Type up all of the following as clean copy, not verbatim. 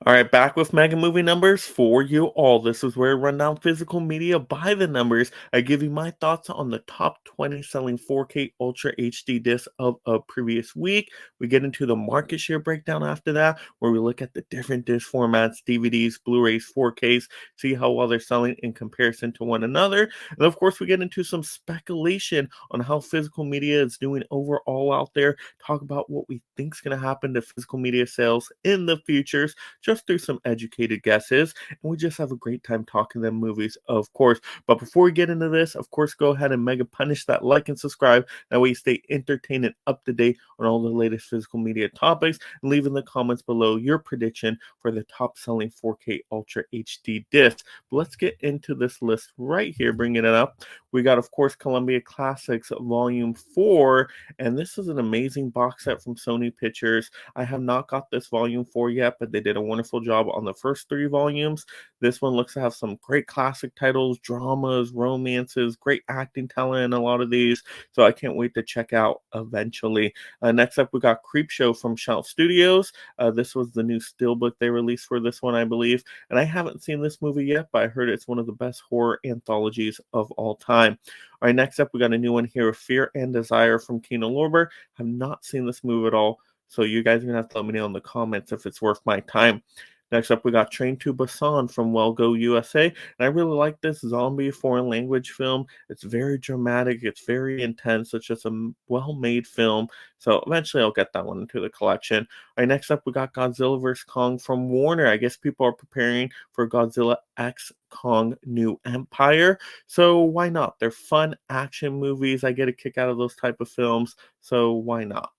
All right, back with mega movie numbers for you all. This is where I run down physical media by the numbers. I give you my thoughts on the top 20 selling 4K Ultra HD discs of a previous week. We get into the market share breakdown after that, where we look at the different disc formats, DVDs, Blu-rays, 4Ks, see how well they're selling in comparison to one another. And of course, we get into some speculation on how physical media is doing overall out there, talk about what we think is going to happen to physical media sales in the futures just through some educated guesses. And we just have a great time talking them movies, of course. But before we get into this, of course, go ahead and mega punish that like and subscribe. That way you stay entertained and up to date on all the latest physical media topics. And leave in the comments below your prediction for the top selling 4K Ultra HD discs. But let's get into this list right here, bringing it up. We got, of course, Columbia Classics Volume 4, and this is an amazing box set from Sony Pictures. I have not got this Volume 4 yet, but they did a wonderful job on the first 3 volumes. This one looks to have some great classic titles, dramas, romances, great acting talent in a lot of these, so I can't wait to check out eventually. Next up, we got Creepshow from Shout Studios. This was the new steelbook they released for this one, I believe, and I haven't seen this movie yet, but I heard it's one of the best horror anthologies of all time. All right, next up, we got a new one here, Fear and Desire from Kino Lorber. Have not seen this movie at all, so you guys are going to have to let me know in the comments if it's worth my time. Next up, we got Train to Busan from Well Go USA. And I really like this zombie foreign language film. It's very dramatic. It's very intense. It's just a well-made film. So eventually I'll get that one into the collection. All right, next up, we got Godzilla vs. Kong from Warner. I guess people are preparing for Godzilla X Kong New Empire. So why not? They're fun action movies. I get a kick out of those type of films. So why not?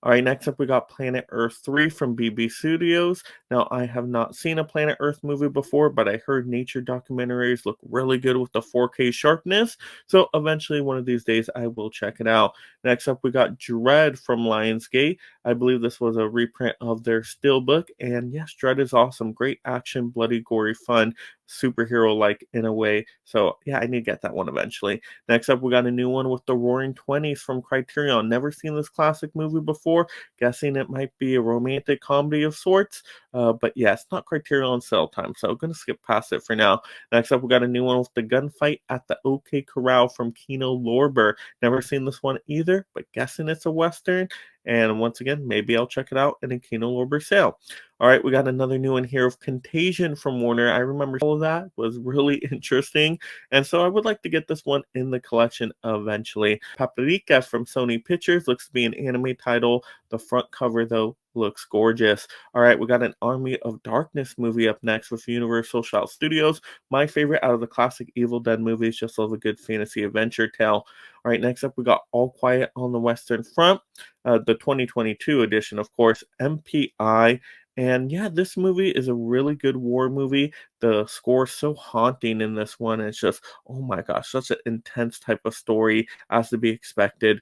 All right, next up we got Planet Earth 3 from BB Studios. Now, I have not seen a Planet Earth movie before, but I heard nature documentaries look really good with the 4K sharpness. So eventually, one of these days, I will check it out. Next up, we got Dread from Lionsgate. I believe this was a reprint of their Steelbook. And yes, Dread is awesome. Great action, bloody, gory, fun, superhero-like in a way. So yeah, I need to get that one eventually. Next up, we got a new one with the Roaring Twenties from Criterion. Never seen this classic movie before. Guessing it might be a romantic comedy of sorts. But yeah, it's not Criterion sale time, so I'm going to skip past it for now. Next up, we got a new one with the gunfight at the OK Corral from Kino Lorber. Never seen this one either, but guessing it's a Western. And once again, maybe I'll check it out in a Kino Lorber sale. All right, we got another new one here of Contagion from Warner. I remember all of that was really interesting, and so I would like to get this one in the collection eventually. Paprika from Sony Pictures looks to be an anime title. The front cover, though, looks gorgeous. All right, we got an Army of Darkness movie up next with Universal Shout Studios. My favorite out of the classic Evil Dead movies. Just love a good fantasy adventure tale. All right, next up, we got All Quiet on the Western Front, the 2022 edition, of course, MPI. And yeah, this movie is a really good war movie. The score's so haunting in this one. It's just, oh my gosh, such an intense type of story as to be expected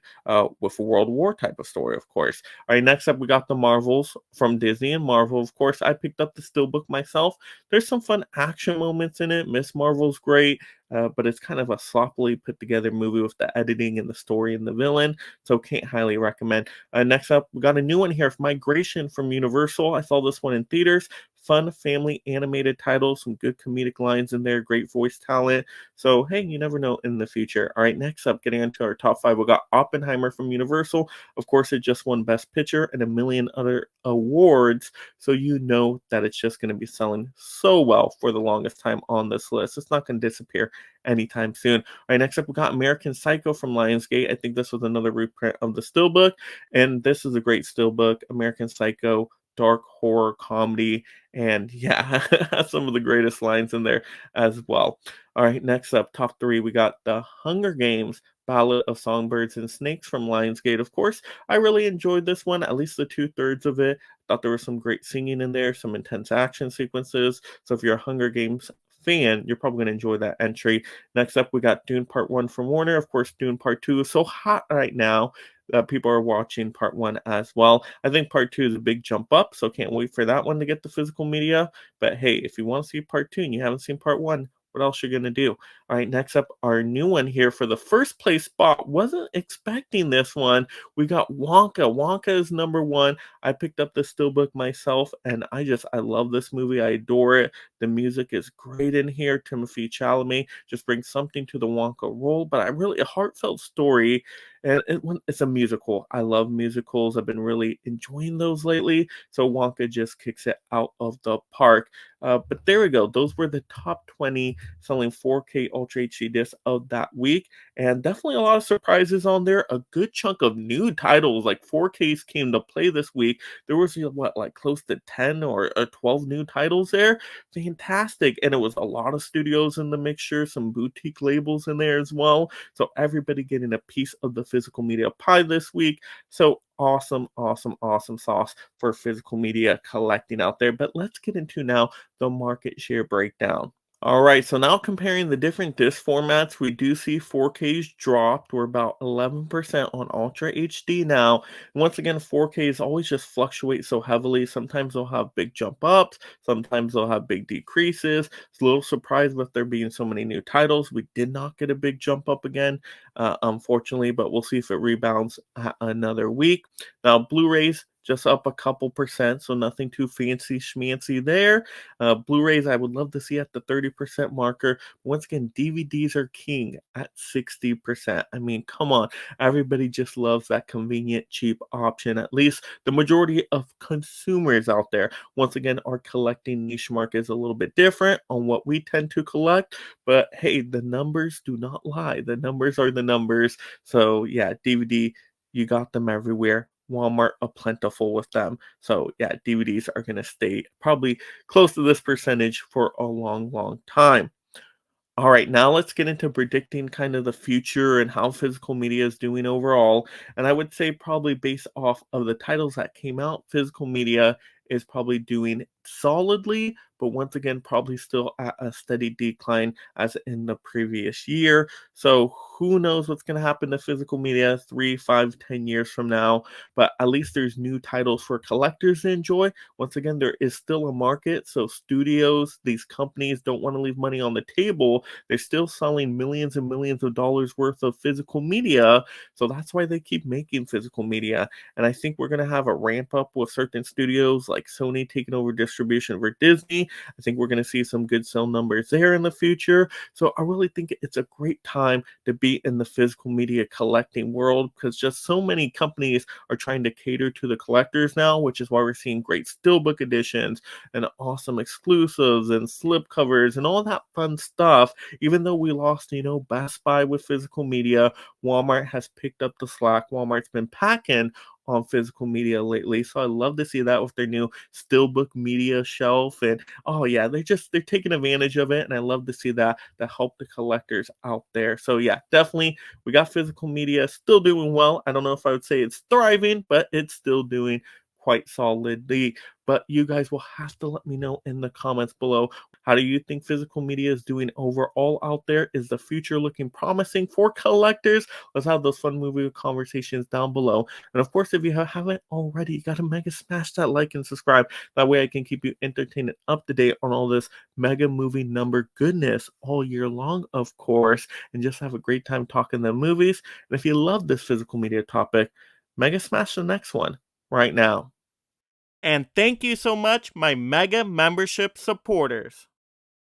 with a World War type of story, of course. All right, next up, we got the Marvels from Disney and Marvel. Of course, I picked up the Steelbook myself. There's some fun action moments in it. Miss Marvel's great. But it's kind of a sloppily put together movie with the editing and the story and the villain, so can't highly recommend. Next up, we got a new one here, Migration from Universal. I saw this one in theaters. Fun family animated title, some good comedic lines in there, great voice talent. So hey, you never know in the future. All right, next up, getting into our top 5, we got Oppenheimer from Universal. Of course, it just won Best Picture and a million other awards, so you know that it's just going to be selling so well for the longest time on this list. It's not going to disappear anytime soon. All right, next up, we got American Psycho from Lionsgate. I think this was another reprint of the Steelbook, and this is a great Steelbook. American Psycho, dark horror comedy, and yeah, some of the greatest lines in there as well. All right, next up, top 3, we got The Hunger Games, Ballad of Songbirds and Snakes from Lionsgate. Of course, I really enjoyed this one, at least the 2/3 of it. Thought there was some great singing in there, some intense action sequences. So if you're a Hunger Games fan, you're probably going to enjoy that entry. Next up, we got Dune Part 1 from Warner. Of course, Dune Part 2 is so hot right now that people are watching Part 1 as well. I think Part 2 is a big jump up, so can't wait for that one to get the physical media. But hey, if you want to see Part 2 and you haven't seen Part 1, What else you gonna do? All right, next up, our new one here for the first place spot. Wasn't expecting this one. We got Wonka. Wonka is number one. I picked up the steelbook myself, and I love this movie. I adore it. The music is great in here. Timothy Chalamet just brings something to the Wonka role, but I really a heartfelt story, and it's a musical. I love musicals. I've been really enjoying those lately. So Wonka just kicks it out of the park. But there we go. Those were the top 20 selling 4K Ultra HD discs of that week, and definitely a lot of surprises on there. A good chunk of new titles, like 4Ks, came to play this week. There was what, like close to 10 or 12 new titles there. Fantastic, and it was a lot of studios in the mixture, some boutique labels in there as well. So everybody getting a piece of the physical media pie this week. So awesome, awesome, awesome sauce for physical media collecting out there. But let's get into now the market share breakdown. All right, so now comparing the different disc formats, we do see 4Ks dropped. We're about 11% on Ultra HD now. And once again, 4Ks always just fluctuate so heavily. Sometimes they'll have big jump ups, sometimes they'll have big decreases. It's a little surprised with there being so many new titles. We did not get a big jump up again, unfortunately, but we'll see if it rebounds another week. Now, Blu-rays just up a couple percent, so nothing too fancy schmancy there. Blu-rays, I would love to see at the 30% marker. Once again, DVDs are king at 60%. I mean, come on. Everybody just loves that convenient, cheap option. At least the majority of consumers out there, once again, our collecting niche market is a little bit different on what we tend to collect. But hey, the numbers do not lie. The numbers are the numbers. So yeah, DVD, you got them everywhere. Walmart a plentiful with them. So yeah, DVDs are going to stay probably close to this percentage for a long, long time. All right, now let's get into predicting kind of the future and how physical media is doing overall. And I would say probably based off of the titles that came out, physical media is probably doing solidly, but once again, probably still at a steady decline as in the previous year. So who knows what's going to happen to physical media 3, 5, 10 years from now? But at least there's new titles for collectors to enjoy. Once again, there is still a market. So studios, these companies don't want to leave money on the table. They're still selling millions and millions of dollars worth of physical media. So that's why they keep making physical media. And I think we're going to have a ramp up with certain studios like Sony taking over distribution for Disney. I think we're going to see some good sell numbers there in the future. So I really think it's a great time to be in the physical media collecting world because just so many companies are trying to cater to the collectors now, which is why we're seeing great steelbook editions and awesome exclusives and slipcovers and all that fun stuff. Even though we lost, Best Buy with physical media, Walmart has picked up the slack. Walmart's been packing on physical media lately. So I love to see that with their new steelbook media shelf. And oh yeah, they're taking advantage of it. And I love to see that to help the collectors out there. So yeah, definitely we got physical media still doing well. I don't know if I would say it's thriving, but it's still doing quite solidly. But you guys will have to let me know in the comments below. How do you think physical media is doing overall out there? Is the future looking promising for collectors? Let's have those fun movie conversations down below. And of course, if you haven't already, you got to mega smash that like and subscribe. That way I can keep you entertained and up to date on all this mega movie number goodness all year long, of course, and just have a great time talking the movies. And if you love this physical media topic, mega smash the next one right now. And thank you so much, my mega membership supporters.